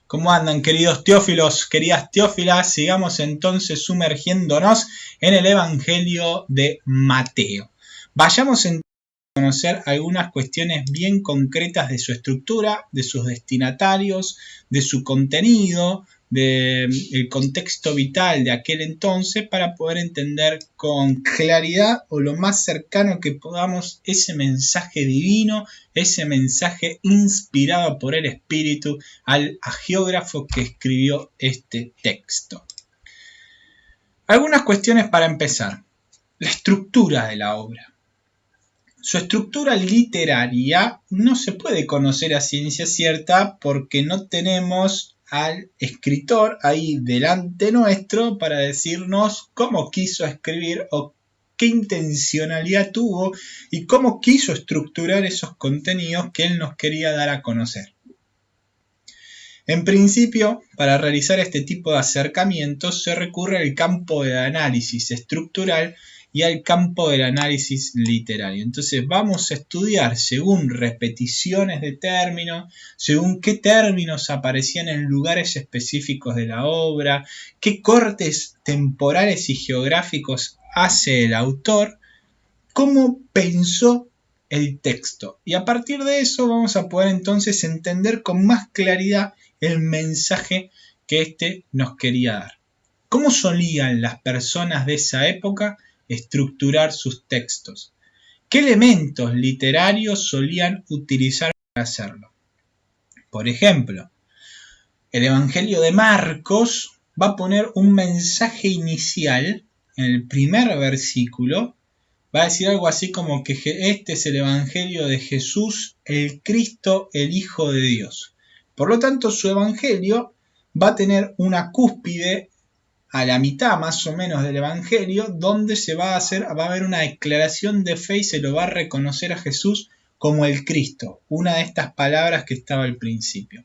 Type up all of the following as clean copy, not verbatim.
¿Cómo andan, queridos teófilos, queridas teófilas? Sigamos entonces sumergiéndonos en el Evangelio de Mateo. Vayamos entonces a conocer algunas cuestiones bien concretas de su estructura, de sus destinatarios, de su contenido, del contexto vital de aquel entonces para poder entender con claridad o lo más cercano que podamos ese mensaje divino, ese mensaje inspirado por el Espíritu al agiógrafo que escribió este texto. Algunas cuestiones para empezar. La estructura de la obra. Su estructura literaria no se puede conocer a ciencia cierta porque no tenemos al escritor ahí delante nuestro para decirnos cómo quiso escribir o qué intencionalidad tuvo y cómo quiso estructurar esos contenidos que él nos quería dar a conocer. En principio, para realizar este tipo de acercamientos se recurre al campo del análisis estructural y al campo del análisis literario. Entonces vamos a estudiar según repeticiones de términos, según qué términos aparecían en lugares específicos de la obra, qué cortes temporales y geográficos hace el autor, cómo pensó el texto. Y a partir de eso vamos a poder entonces entender con más claridad el mensaje que éste nos quería dar. ¿Cómo solían las personas de esa época estructurar sus textos? ¿Qué elementos literarios solían utilizar para hacerlo? Por ejemplo, el Evangelio de Marcos va a poner un mensaje inicial en el primer versículo. Va a decir algo así como que este es el Evangelio de Jesús, el Cristo, el Hijo de Dios. Por lo tanto, su Evangelio va a tener una cúspide a la mitad más o menos del Evangelio, donde va a haber una declaración de fe y se lo va a reconocer a Jesús como el Cristo, una de estas palabras que estaba al principio.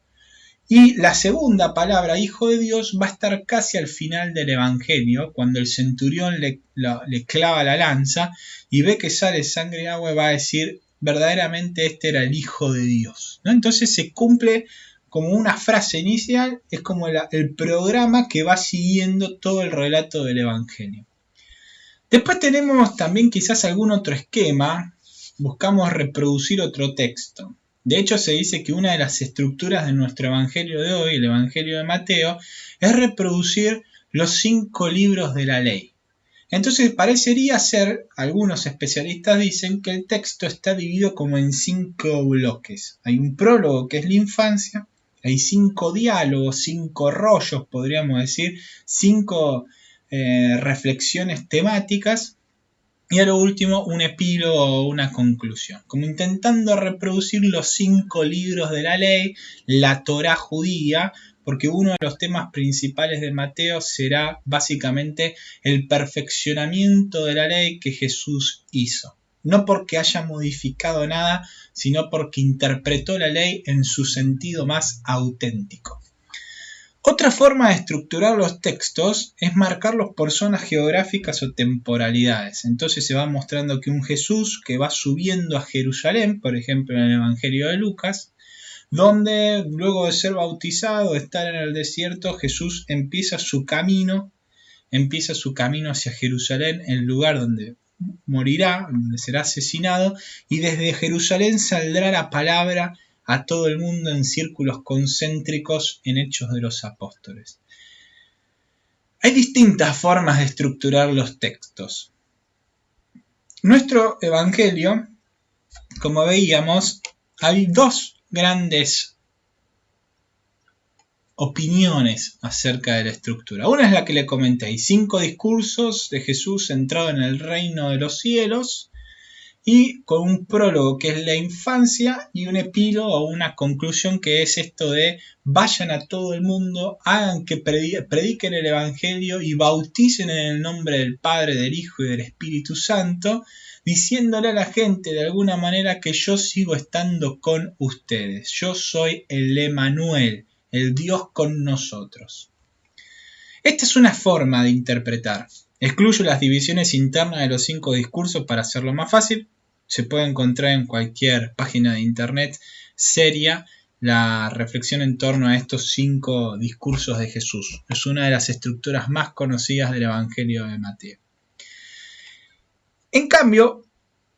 Y la segunda palabra, Hijo de Dios, va a estar casi al final del Evangelio, cuando el centurión le clava la lanza y ve que sale sangre y agua, va a decir, verdaderamente este era el Hijo de Dios, ¿no? Entonces se cumple como una frase inicial, es como el programa que va siguiendo todo el relato del Evangelio. Después tenemos también quizás algún otro esquema, buscamos reproducir otro texto. De hecho, se dice que una de las estructuras de nuestro Evangelio de hoy, el Evangelio de Mateo, es reproducir los 5 libros de la ley. Entonces parecería ser, algunos especialistas dicen, que el texto está dividido como en 5 bloques. Hay un prólogo que es la infancia, hay 5 diálogos, 5 rollos, podríamos decir, 5 reflexiones temáticas, y a lo último un epílogo o una conclusión, como intentando reproducir los 5 libros de la ley, la Torá judía, porque uno de los temas principales de Mateo será básicamente el perfeccionamiento de la ley que Jesús hizo. No porque haya modificado nada, sino porque interpretó la ley en su sentido más auténtico. Otra forma de estructurar los textos es marcarlos por zonas geográficas o temporalidades. Entonces se va mostrando que un Jesús que va subiendo a Jerusalén, por ejemplo en el Evangelio de Lucas, donde luego de ser bautizado, de estar en el desierto, Jesús empieza su camino hacia Jerusalén, el lugar donde morirá, donde será asesinado, y desde Jerusalén saldrá la palabra a todo el mundo en círculos concéntricos en Hechos de los Apóstoles. Hay distintas formas de estructurar los textos. Nuestro Evangelio, como veíamos, hay 2 grandes opiniones acerca de la estructura. Una es la que le comenté, hay 5 discursos de Jesús centrado en el reino de los cielos, y con un prólogo que es la infancia y un epílogo o una conclusión que es esto de vayan a todo el mundo, hagan que prediquen el Evangelio y bauticen en el nombre del Padre, del Hijo y del Espíritu Santo, diciéndole a la gente de alguna manera que yo sigo estando con ustedes. Yo soy el Emmanuel, el Dios con nosotros. Esta es una forma de interpretar. Excluyo las divisiones internas de los 5 discursos para hacerlo más fácil. Se puede encontrar en cualquier página de internet seria la reflexión en torno a estos 5 discursos de Jesús. Es una de las estructuras más conocidas del Evangelio de Mateo. En cambio,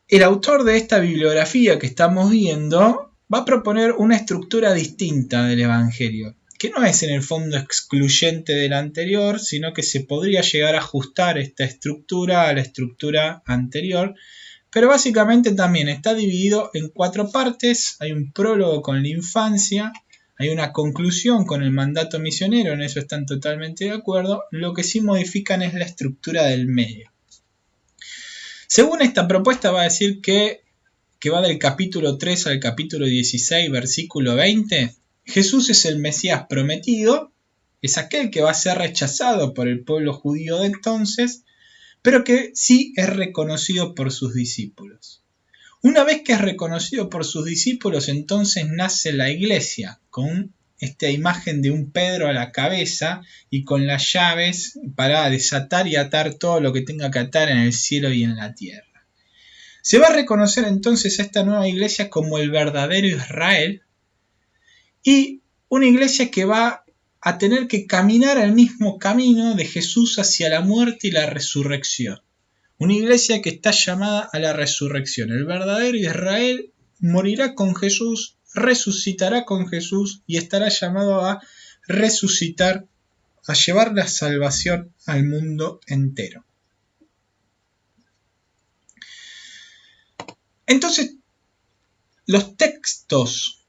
el autor de esta bibliografía que estamos viendo va a proponer una estructura distinta del Evangelio, que no es en el fondo excluyente de la anterior, sino que se podría llegar a ajustar esta estructura a la estructura anterior, pero básicamente también está dividido en 4 partes. Hay un prólogo con la infancia, hay una conclusión con el mandato misionero, en eso están totalmente de acuerdo. Lo que sí modifican es la estructura del medio. Según esta propuesta va a decir que va del capítulo 3 al capítulo 16, versículo 20, Jesús es el Mesías prometido, es aquel que va a ser rechazado por el pueblo judío de entonces, pero que sí es reconocido por sus discípulos. Una vez que es reconocido por sus discípulos, entonces nace la iglesia, con esta imagen de un Pedro a la cabeza y con las llaves para desatar y atar todo lo que tenga que atar en el cielo y en la tierra. Se va a reconocer entonces a esta nueva iglesia como el verdadero Israel y una iglesia que va a tener que caminar el mismo camino de Jesús hacia la muerte y la resurrección. Una iglesia que está llamada a la resurrección. El verdadero Israel morirá con Jesús, resucitará con Jesús y estará llamado a resucitar, a llevar la salvación al mundo entero. Entonces, los textos,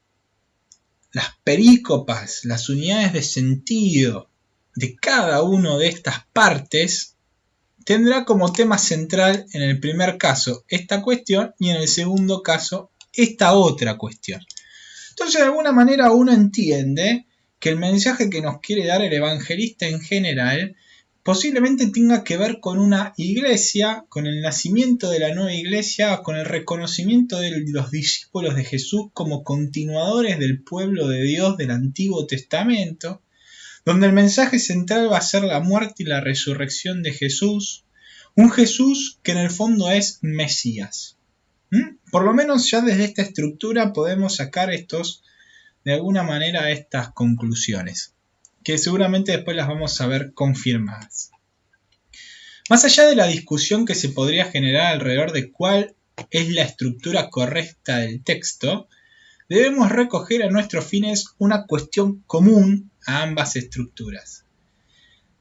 las perícopas, las unidades de sentido de cada una de estas partes tendrá como tema central en el primer caso esta cuestión y en el segundo caso esta otra cuestión. Entonces, de alguna manera uno entiende que el mensaje que nos quiere dar el evangelista en general posiblemente tenga que ver con una iglesia, con el nacimiento de la nueva iglesia, con el reconocimiento de los discípulos de Jesús como continuadores del pueblo de Dios del Antiguo Testamento, donde el mensaje central va a ser la muerte y la resurrección de Jesús, un Jesús que en el fondo es Mesías. Por lo menos ya desde esta estructura podemos sacar de alguna manera estas conclusiones, que seguramente después las vamos a ver confirmadas. Más allá de la discusión que se podría generar alrededor de cuál es la estructura correcta del texto, debemos recoger a nuestros fines una cuestión común a ambas estructuras.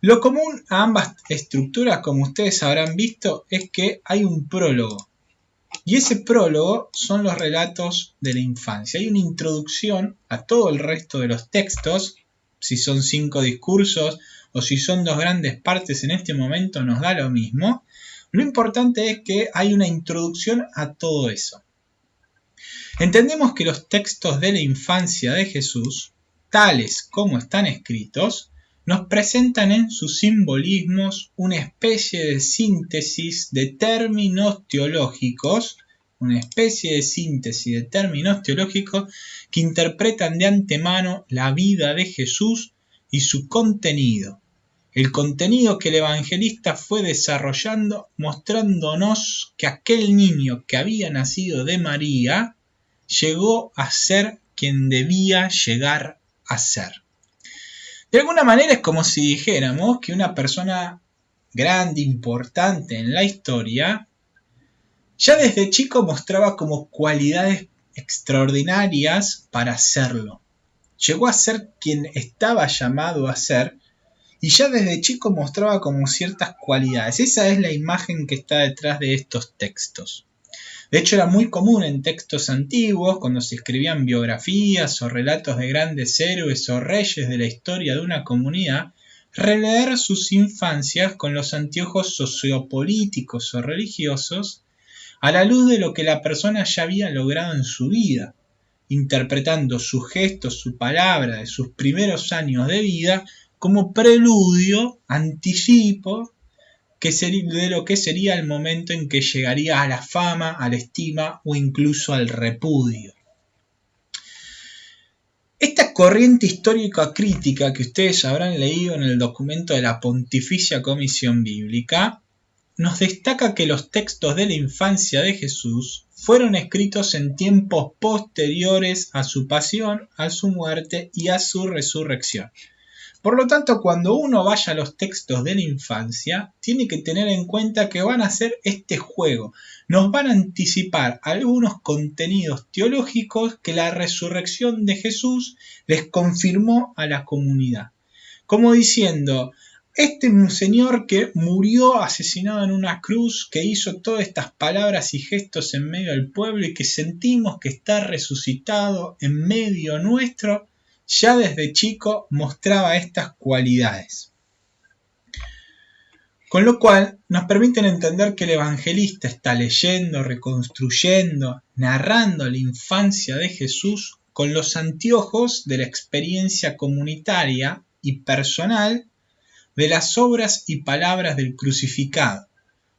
Lo común a ambas estructuras, como ustedes habrán visto, es que hay un prólogo. Y ese prólogo son los relatos de la infancia. Hay una introducción a todo el resto de los textos. Si son 5 discursos o si son 2 grandes partes en este momento nos da lo mismo. Lo importante es que hay una introducción a todo eso. Entendemos que los textos de la infancia de Jesús, tales como están escritos, nos presentan en sus simbolismos una especie de síntesis de términos teológicos, que interpretan de antemano la vida de Jesús y su contenido. El contenido que el evangelista fue desarrollando, mostrándonos que aquel niño que había nacido de María llegó a ser quien debía llegar a ser. De alguna manera es como si dijéramos que una persona grande, importante en la historia, ya desde chico mostraba como cualidades extraordinarias para serlo. Llegó a ser quien estaba llamado a ser y ya desde chico mostraba como ciertas cualidades. Esa es la imagen que está detrás de estos textos. De hecho, era muy común en textos antiguos, cuando se escribían biografías o relatos de grandes héroes o reyes de la historia de una comunidad, releer sus infancias con los anteojos sociopolíticos o religiosos a la luz de lo que la persona ya había logrado en su vida, interpretando sus gestos, su palabra de sus primeros años de vida como preludio, anticipo, de lo que sería el momento en que llegaría a la fama, a la estima o incluso al repudio. Esta corriente histórica crítica que ustedes habrán leído en el documento de la Pontificia Comisión Bíblica nos destaca que los textos de la infancia de Jesús fueron escritos en tiempos posteriores a su pasión, a su muerte y a su resurrección. Por lo tanto, cuando uno vaya a los textos de la infancia, tiene que tener en cuenta que van a hacer este juego. Nos van a anticipar algunos contenidos teológicos que la resurrección de Jesús les confirmó a la comunidad. Como diciendo, este señor que murió asesinado en una cruz, que hizo todas estas palabras y gestos en medio del pueblo y que sentimos que está resucitado en medio nuestro, ya desde chico mostraba estas cualidades. Con lo cual nos permiten entender que el evangelista está leyendo, reconstruyendo, narrando la infancia de Jesús con los anteojos de la experiencia comunitaria y personal de las obras y palabras del crucificado,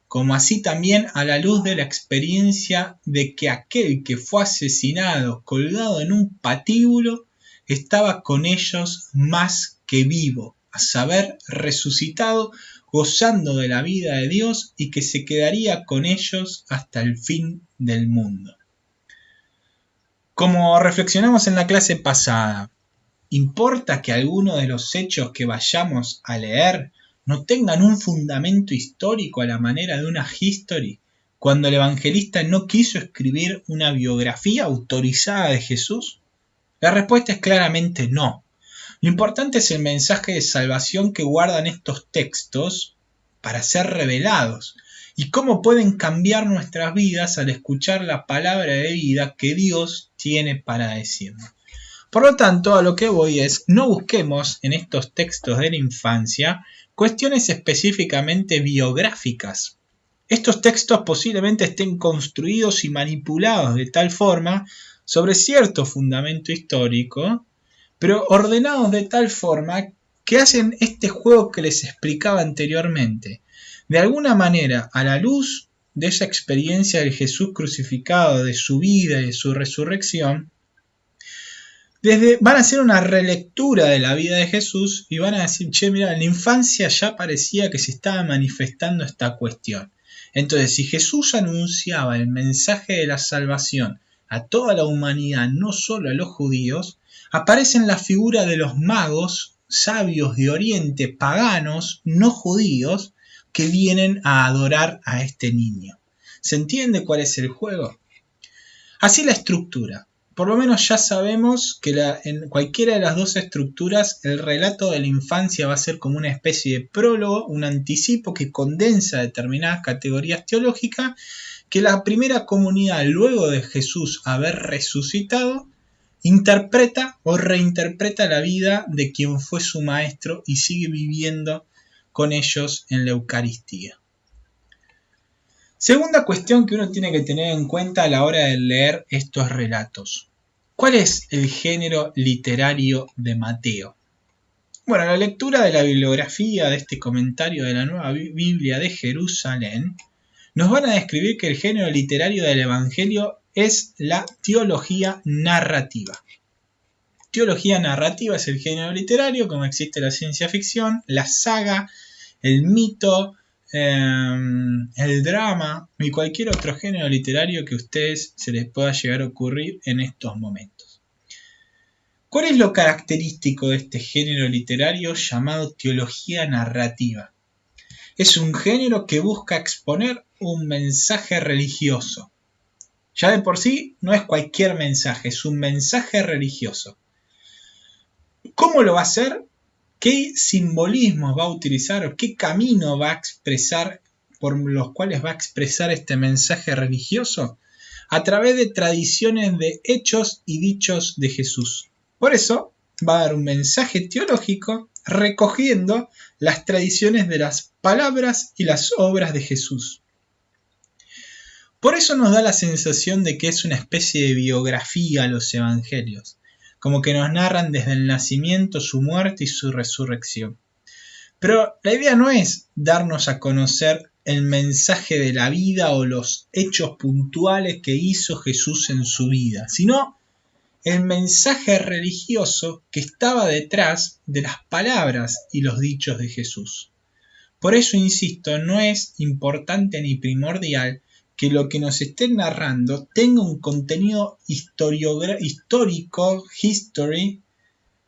como así también a la luz de la experiencia de que aquel que fue asesinado colgado en un patíbulo estaba con ellos más que vivo, a saber, resucitado, gozando de la vida de Dios y que se quedaría con ellos hasta el fin del mundo. Como reflexionamos en la clase pasada, ¿importa que algunos de los hechos que vayamos a leer no tengan un fundamento histórico a la manera de una history, cuando el evangelista no quiso escribir una biografía autorizada de Jesús? La respuesta es claramente no. Lo importante es el mensaje de salvación que guardan estos textos para ser revelados y cómo pueden cambiar nuestras vidas al escuchar la palabra de vida que Dios tiene para decirnos. Por lo tanto, a lo que voy es, no busquemos en estos textos de la infancia cuestiones específicamente biográficas. Estos textos posiblemente estén construidos y manipulados de tal forma sobre cierto fundamento histórico, pero ordenados de tal forma que hacen este juego que les explicaba anteriormente. De alguna manera, a la luz de esa experiencia del Jesús crucificado, de su vida y de su resurrección, van a hacer una relectura de la vida de Jesús y van a decir, che, mira, en la infancia ya parecía que se estaba manifestando esta cuestión. Entonces, si Jesús anunciaba el mensaje de la salvación a toda la humanidad, no solo a los judíos, aparecen la figura de los magos, sabios de Oriente, paganos, no judíos, que vienen a adorar a este niño. ¿Se entiende cuál es el juego? Así la estructura. Por lo menos ya sabemos que en cualquiera de las dos estructuras el relato de la infancia va a ser como una especie de prólogo, un anticipo que condensa determinadas categorías teológicas que la primera comunidad, luego de Jesús haber resucitado, interpreta o reinterpreta la vida de quien fue su maestro y sigue viviendo con ellos en la Eucaristía. Segunda cuestión que uno tiene que tener en cuenta a la hora de leer estos relatos. ¿Cuál es el género literario de Mateo? Bueno, la lectura de la bibliografía de este comentario de la Nueva Biblia de Jerusalén nos van a describir que el género literario del Evangelio es la teología narrativa. Teología narrativa es el género literario, como existe la ciencia ficción, la saga, el mito, el drama y cualquier otro género literario que a ustedes se les pueda llegar a ocurrir en estos momentos. ¿Cuál es lo característico de este género literario llamado teología narrativa? Es un género que busca exponer un mensaje religioso. Ya de por sí no es cualquier mensaje, es un mensaje religioso. ¿Cómo lo va a hacer? ¿Qué simbolismos va a utilizar o qué camino va a expresar por los cuales va a expresar este mensaje religioso? A través de tradiciones de hechos y dichos de Jesús. Por eso va a dar un mensaje teológico recogiendo las tradiciones de las palabras y las obras de Jesús. Por eso nos da la sensación de que es una especie de biografía a los evangelios, como que nos narran desde el nacimiento, su muerte y su resurrección. Pero la idea no es darnos a conocer el mensaje de la vida o los hechos puntuales que hizo Jesús en su vida, sino el mensaje religioso que estaba detrás de las palabras y los dichos de Jesús. Por eso, insisto, no es importante ni primordial que lo que nos estén narrando tenga un contenido histórico, history,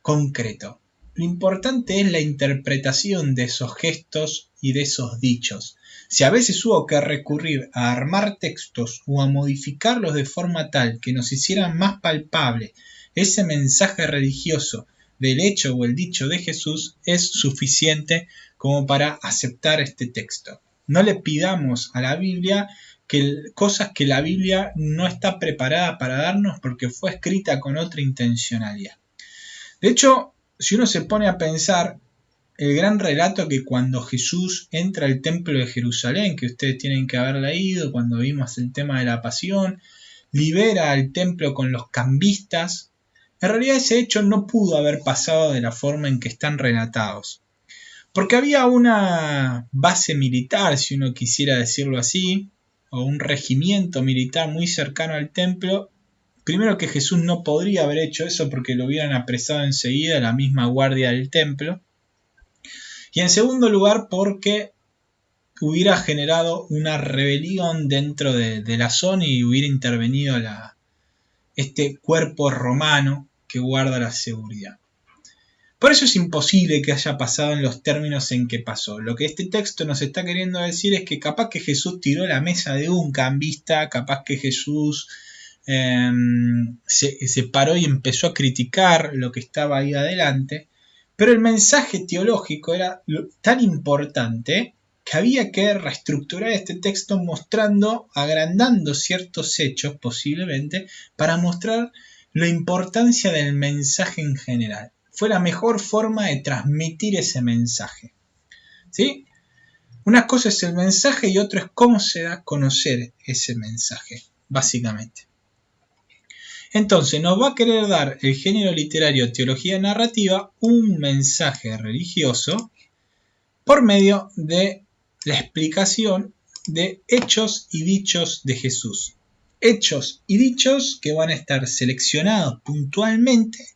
concreto. Lo importante es la interpretación de esos gestos y de esos dichos. Si a veces hubo que recurrir a armar textos o a modificarlos de forma tal que nos hicieran más palpable ese mensaje religioso del hecho o el dicho de Jesús, es suficiente como para aceptar este texto. No le pidamos a la Biblia cosas que la Biblia no está preparada para darnos porque fue escrita con otra intencionalidad. De hecho, si uno se pone a pensar, el gran relato que cuando Jesús entra al templo de Jerusalén, que ustedes tienen que haber leído cuando vimos el tema de la pasión, libera al templo con los cambistas, en realidad ese hecho no pudo haber pasado de la forma en que están relatados. Porque había una base militar, si uno quisiera decirlo así, o un regimiento militar muy cercano al templo. Primero que Jesús no podría haber hecho eso porque lo hubieran apresado enseguida la misma guardia del templo. Y en segundo lugar porque hubiera generado una rebelión dentro de la zona y hubiera intervenido este cuerpo romano que guarda la seguridad. Por eso es imposible que haya pasado en los términos en que pasó. Lo que este texto nos está queriendo decir es que capaz que Jesús tiró la mesa de un cambista, capaz que Jesús se paró y empezó a criticar lo que estaba ahí adelante, pero el mensaje teológico era tan importante que había que reestructurar este texto mostrando, agrandando ciertos hechos posiblemente, para mostrar la importancia del mensaje en general. Fue la mejor forma de transmitir ese mensaje. ¿Sí? Una cosa es el mensaje y otra es cómo se da a conocer ese mensaje, básicamente. Entonces nos va a querer dar el género literario teología narrativa un mensaje religioso por medio de la explicación de hechos y dichos de Jesús. Hechos y dichos que van a estar seleccionados puntualmente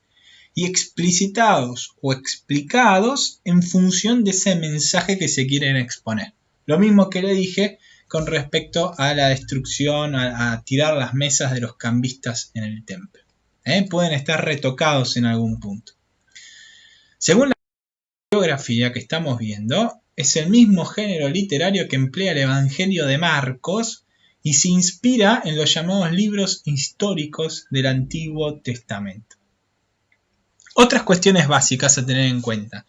y explicitados o explicados en función de ese mensaje que se quieren exponer. Lo mismo que le dije con respecto a la destrucción, a tirar las mesas de los cambistas en el templo. Pueden estar retocados en algún punto. Según la biografía que estamos viendo, es el mismo género literario que emplea el Evangelio de Marcos y se inspira en los llamados libros históricos del Antiguo Testamento. Otras cuestiones básicas a tener en cuenta.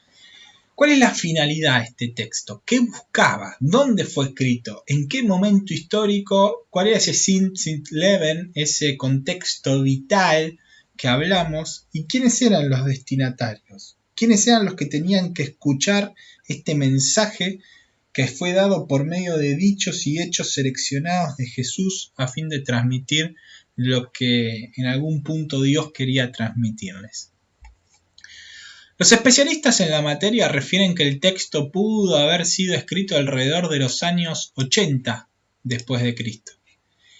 ¿Cuál es la finalidad de este texto? ¿Qué buscaba? ¿Dónde fue escrito? ¿En qué momento histórico? ¿Cuál era ese Sint Leven, ese contexto vital que hablamos? ¿Y quiénes eran los destinatarios? ¿Quiénes eran los que tenían que escuchar este mensaje que fue dado por medio de dichos y hechos seleccionados de Jesús a fin de transmitir lo que en algún punto Dios quería transmitirles? Los especialistas en la materia refieren que el texto pudo haber sido escrito alrededor de los años 80 después de Cristo.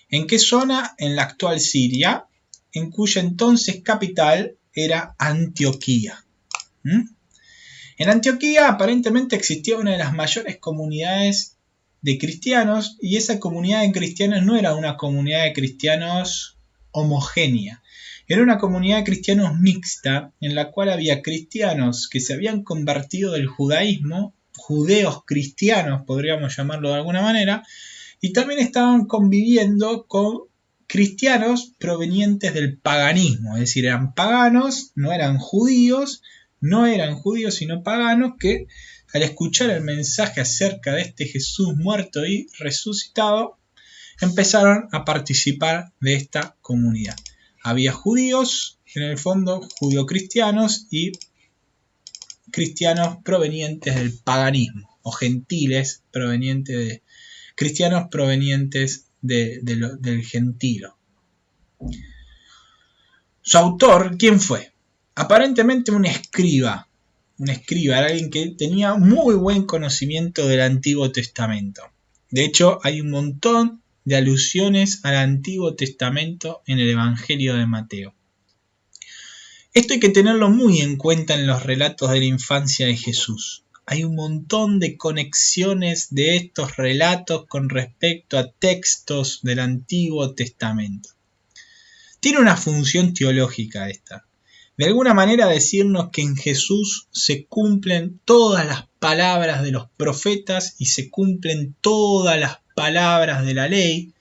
¿En qué zona? En la actual Siria, en cuya entonces capital era Antioquía. En Antioquía aparentemente existía una de las mayores comunidades de cristianos y esa comunidad de cristianos no era una comunidad de cristianos homogénea. Era una comunidad de cristianos mixta en la cual había cristianos que se habían convertido del judaísmo, judeos cristianos podríamos llamarlo de alguna manera, y también estaban conviviendo con cristianos provenientes del paganismo, es decir, eran paganos, no eran judíos sino paganos que al escuchar el mensaje acerca de este Jesús muerto y resucitado, empezaron a participar de esta comunidad. Había judíos, en el fondo, judio-cristianos y cristianos provenientes del paganismo, o gentiles cristianos provenientes del gentilo. Su autor, ¿quién fue? Aparentemente un escriba, era alguien que tenía muy buen conocimiento del Antiguo Testamento. De hecho, hay un montón de alusiones al Antiguo Testamento en el Evangelio de Mateo. Esto hay que tenerlo muy en cuenta en los relatos de la infancia de Jesús. hay un montón de conexiones de estos relatos con respecto a textos del Antiguo Testamento. Tiene una función teológica esta. De alguna manera decirnos que en Jesús se cumplen todas las palabras de los profetas y se cumplen todas las palabras de la ley,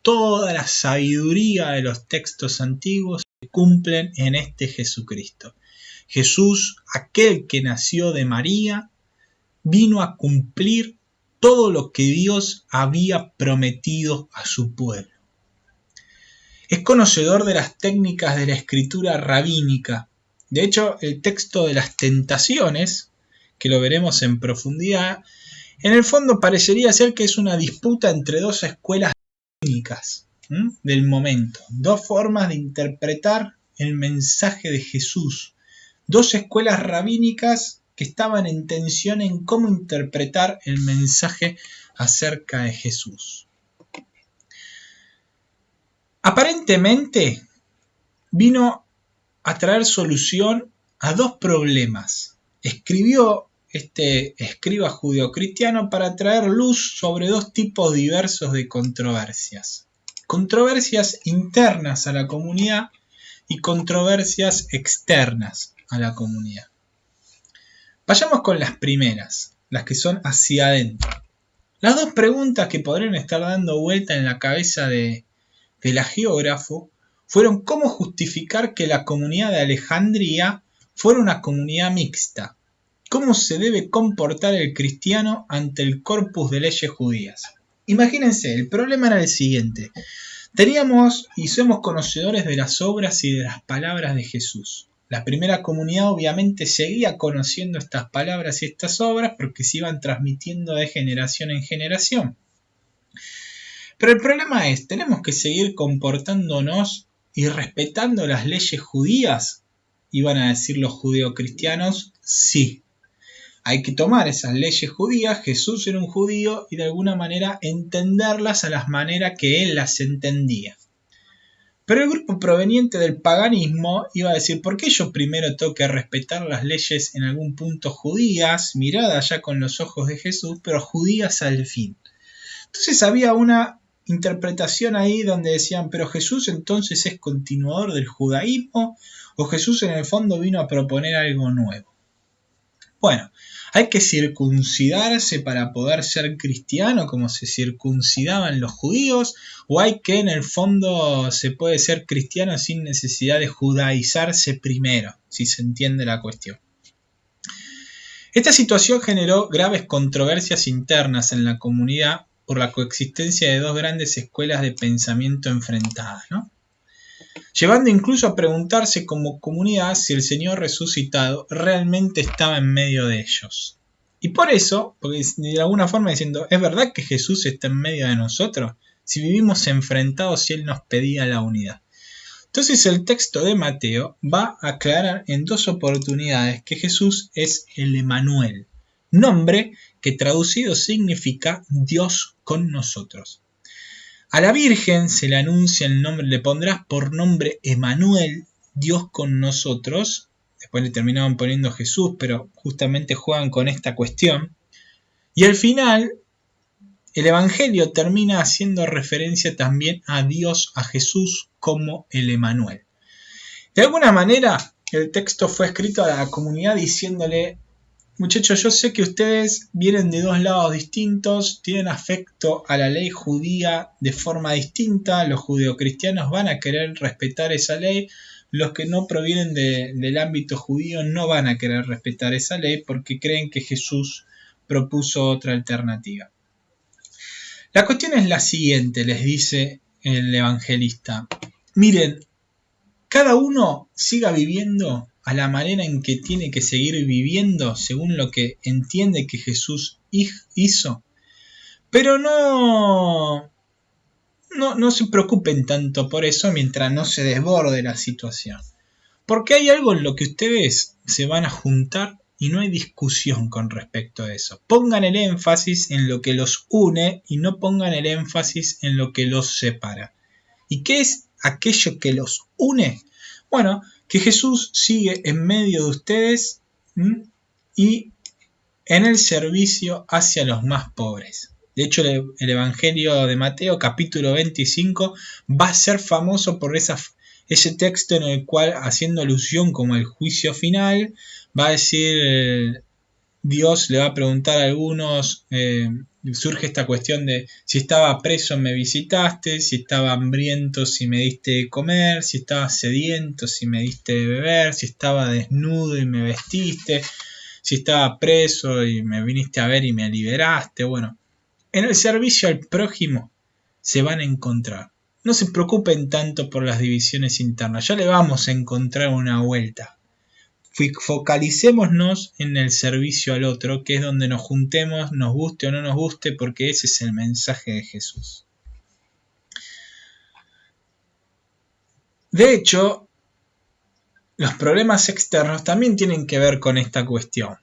toda la sabiduría de los textos antiguos se cumplen en este Jesucristo. Jesús, aquel que nació de María, vino a cumplir todo lo que Dios había prometido a su pueblo. Es conocedor de las técnicas de la escritura rabínica. De hecho, el texto de las tentaciones, que lo veremos en profundidad, en el fondo parecería ser que es una disputa entre dos escuelas rabínicas del momento. Dos formas de interpretar el mensaje de Jesús. Dos escuelas rabínicas que estaban en tensión en cómo interpretar el mensaje acerca de Jesús. Aparentemente vino a traer solución a dos problemas. Escribió este escriba judeocristiano para traer luz sobre dos tipos diversos de controversias. Controversias internas a la comunidad y controversias externas a la comunidad. Vayamos con las primeras, las que son hacia adentro. Las dos preguntas que podrían estar dando vuelta en la cabeza del agiógrafo fueron cómo justificar que la comunidad de Alejandría fuera una comunidad mixta. ¿Cómo se debe comportar el cristiano ante el corpus de leyes judías? Imagínense, el problema era el siguiente. Teníamos y somos conocedores de las obras y de las palabras de Jesús. La primera comunidad obviamente seguía conociendo estas palabras y estas obras porque se iban transmitiendo de generación en generación. Pero el problema es, ¿tenemos que seguir comportándonos y respetando las leyes judías? Iban a decir los judeocristianos, sí. Hay que tomar esas leyes judías, Jesús era un judío, y de alguna manera entenderlas a las maneras que él las entendía. Pero el grupo proveniente del paganismo iba a decir, ¿por qué yo primero tengo que respetar las leyes en algún punto judías, miradas ya con los ojos de Jesús, pero judías al fin? Entonces había una interpretación ahí donde decían, pero Jesús entonces es continuador del judaísmo, o Jesús en el fondo vino a proponer algo nuevo. Bueno, hay que circuncidarse para poder ser cristiano como se circuncidaban los judíos, o hay que en el fondo se puede ser cristiano sin necesidad de judaizarse primero, si se entiende la cuestión. Esta situación generó graves controversias internas en la comunidad por la coexistencia de dos grandes escuelas de pensamiento enfrentadas, ¿no? Llevando incluso a preguntarse como comunidad si el Señor resucitado realmente estaba en medio de ellos. Y por eso, porque de alguna forma diciendo, ¿es verdad que Jesús está en medio de nosotros? Si vivimos enfrentados y Él nos pedía la unidad. Entonces el texto de Mateo va a aclarar en dos oportunidades que Jesús es el Emanuel, nombre que traducido significa Dios con nosotros. A la Virgen se le anuncia el nombre, le pondrás por nombre Emanuel, Dios con nosotros. Después le terminaban poniendo Jesús, pero justamente juegan con esta cuestión. Y al final, el Evangelio termina haciendo referencia también a Dios, a Jesús, como el Emanuel. De alguna manera, el texto fue escrito a la comunidad diciéndole, muchachos, yo sé que ustedes vienen de dos lados distintos, tienen afecto a la ley judía de forma distinta, los judeocristianos van a querer respetar esa ley, los que no provienen del ámbito judío no van a querer respetar esa ley porque creen que Jesús propuso otra alternativa. La cuestión es la siguiente, les dice el evangelista. Miren, cada uno siga viviendo a la manera en que tiene que seguir viviendo según lo que entiende que Jesús hizo. Pero no se preocupen tanto por eso mientras no se desborde la situación. Porque hay algo en lo que ustedes se van a juntar y no hay discusión con respecto a eso. Pongan el énfasis en lo que los une y no pongan el énfasis en lo que los separa. ¿Y qué es aquello que los une? Bueno, que Jesús sigue en medio de ustedes y en el servicio hacia los más pobres. De hecho, el Evangelio de Mateo, capítulo 25, va a ser famoso por ese texto en el cual, haciendo alusión como el juicio final, va a decir, Dios le va a preguntar a algunos, surge esta cuestión de si estaba preso me visitaste, si estaba hambriento si me diste de comer, si estaba sediento si me diste de beber, si estaba desnudo y me vestiste, si estaba preso y me viniste a ver y me liberaste. Bueno, en el servicio al prójimo se van a encontrar. No se preocupen tanto por las divisiones internas, ya le vamos a encontrar una vuelta. Focalicémonos en el servicio al otro, que es donde nos juntemos, nos guste o no nos guste, porque ese es el mensaje de Jesús. De hecho, los problemas externos también tienen que ver con esta cuestión.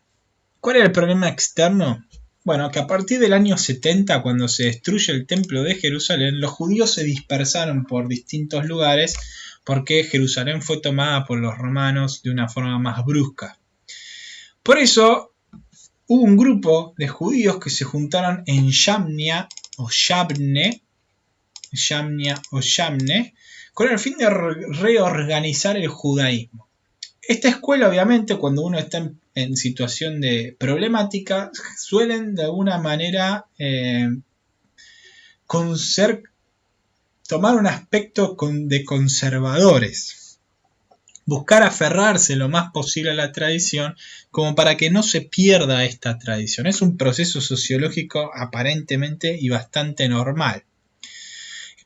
¿Cuál era el problema externo? Bueno, que a partir del año 70, cuando se destruye el templo de Jerusalén, los judíos se dispersaron por distintos lugares porque Jerusalén fue tomada por los romanos de una forma más brusca. Por eso hubo un grupo de judíos que se juntaron en Yamnia o Yabne, con el fin de reorganizar el judaísmo. Esta escuela, obviamente, cuando uno está en situación de problemática, suelen de alguna manera tomar un aspecto de conservadores, buscar aferrarse lo más posible a la tradición como para que no se pierda esta tradición. Es un proceso sociológico aparentemente y bastante normal.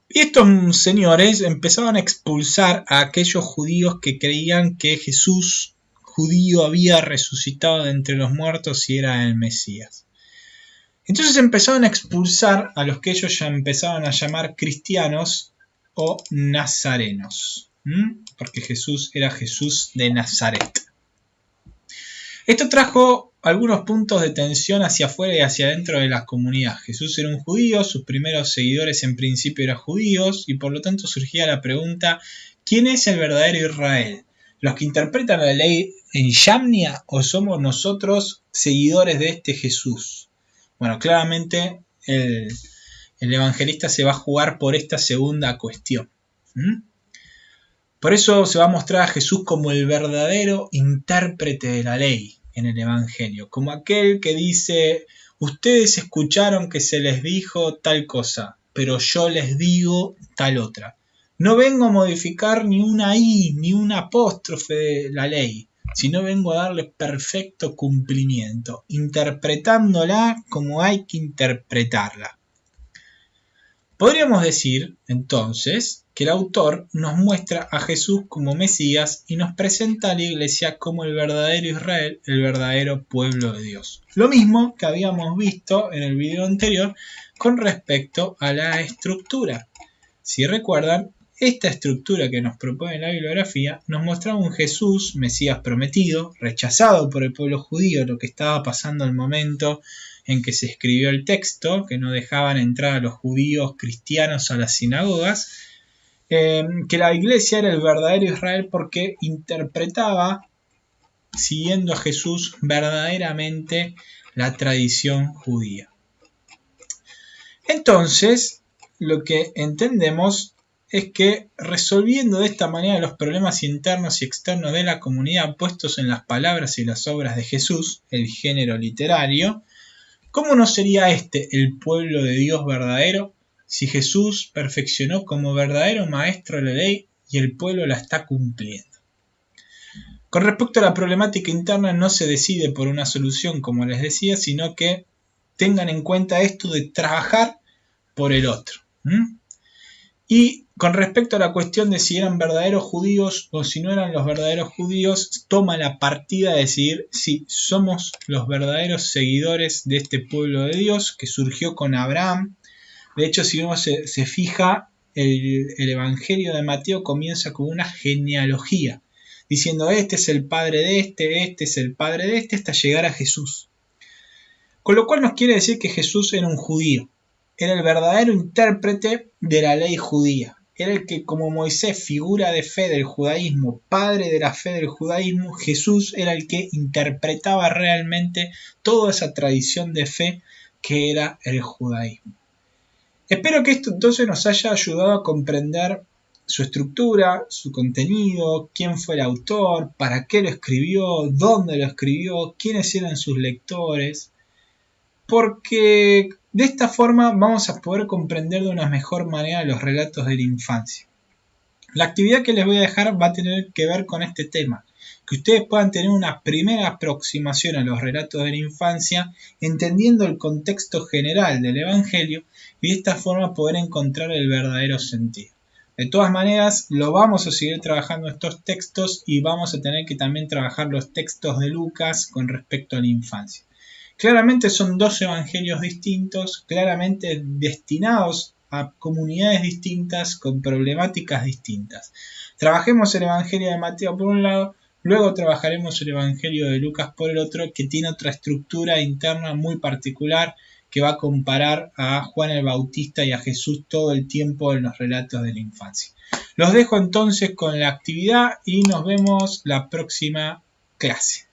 Y estos señores empezaban a expulsar a aquellos judíos que creían que Jesús judío había resucitado de entre los muertos y era el Mesías. Entonces empezaron a expulsar a los que ellos ya empezaban a llamar cristianos o nazarenos, porque Jesús era Jesús de Nazaret. Esto trajo algunos puntos de tensión hacia afuera y hacia adentro de la comunidad. Jesús era un judío, sus primeros seguidores en principio eran judíos y por lo tanto surgía la pregunta: ¿quién es el verdadero Israel? ¿Los que interpretan la ley en Yamnia o somos nosotros seguidores de este Jesús? Bueno, claramente el evangelista se va a jugar por esta segunda cuestión. Por eso se va a mostrar a Jesús como el verdadero intérprete de la ley en el Evangelio, como aquel que dice: ustedes escucharon que se les dijo tal cosa, pero yo les digo tal otra. No vengo a modificar ni una i, ni un apóstrofe de la ley, sino vengo a darle perfecto cumplimiento, interpretándola como hay que interpretarla. Podríamos decir, entonces, que el autor nos muestra a Jesús como Mesías y nos presenta a la Iglesia como el verdadero Israel, el verdadero pueblo de Dios. Lo mismo que habíamos visto en el video anterior con respecto a la estructura. Si recuerdan, esta estructura que nos propone la bibliografía nos mostraba un Jesús, Mesías prometido, rechazado por el pueblo judío, lo que estaba pasando al momento en que se escribió el texto, que no dejaban entrar a los judíos cristianos a las sinagogas, que la iglesia era el verdadero Israel porque interpretaba, siguiendo a Jesús, verdaderamente la tradición judía. Entonces, lo que entendemos es que resolviendo de esta manera los problemas internos y externos de la comunidad puestos en las palabras y las obras de Jesús, el género literario, ¿cómo no sería este el pueblo de Dios verdadero si Jesús perfeccionó como verdadero maestro la ley y el pueblo la está cumpliendo? Con respecto a la problemática interna, no se decide por una solución, como les decía, sino que tengan en cuenta esto de trabajar por el otro. Y con respecto a la cuestión de si eran verdaderos judíos o si no eran los verdaderos judíos, toma la partida de decidir si somos los verdaderos seguidores de este pueblo de Dios que surgió con Abraham. De hecho, si uno se fija, el Evangelio de Mateo comienza con una genealogía, diciendo: este es el padre de este es el padre de este, hasta llegar a Jesús. Con lo cual nos quiere decir que Jesús era un judío, era el verdadero intérprete de la ley judía. era el que, como Moisés, figura de fe del judaísmo, padre de la fe del judaísmo, Jesús era el que interpretaba realmente toda esa tradición de fe que era el judaísmo. Espero que esto entonces nos haya ayudado a comprender su estructura, su contenido, quién fue el autor, para qué lo escribió, dónde lo escribió, quiénes eran sus lectores, porque de esta forma vamos a poder comprender de una mejor manera los relatos de la infancia. La actividad que les voy a dejar va a tener que ver con este tema, que ustedes puedan tener una primera aproximación a los relatos de la infancia, entendiendo el contexto general del Evangelio y de esta forma poder encontrar el verdadero sentido. De todas maneras, lo vamos a seguir trabajando estos textos y vamos a tener que también trabajar los textos de Lucas con respecto a la infancia. Claramente son dos evangelios distintos, claramente destinados a comunidades distintas con problemáticas distintas. Trabajemos el Evangelio de Mateo por un lado, luego trabajaremos el Evangelio de Lucas por el otro, que tiene otra estructura interna muy particular que va a comparar a Juan el Bautista y a Jesús todo el tiempo en los relatos de la infancia. Los dejo entonces con la actividad y nos vemos la próxima clase.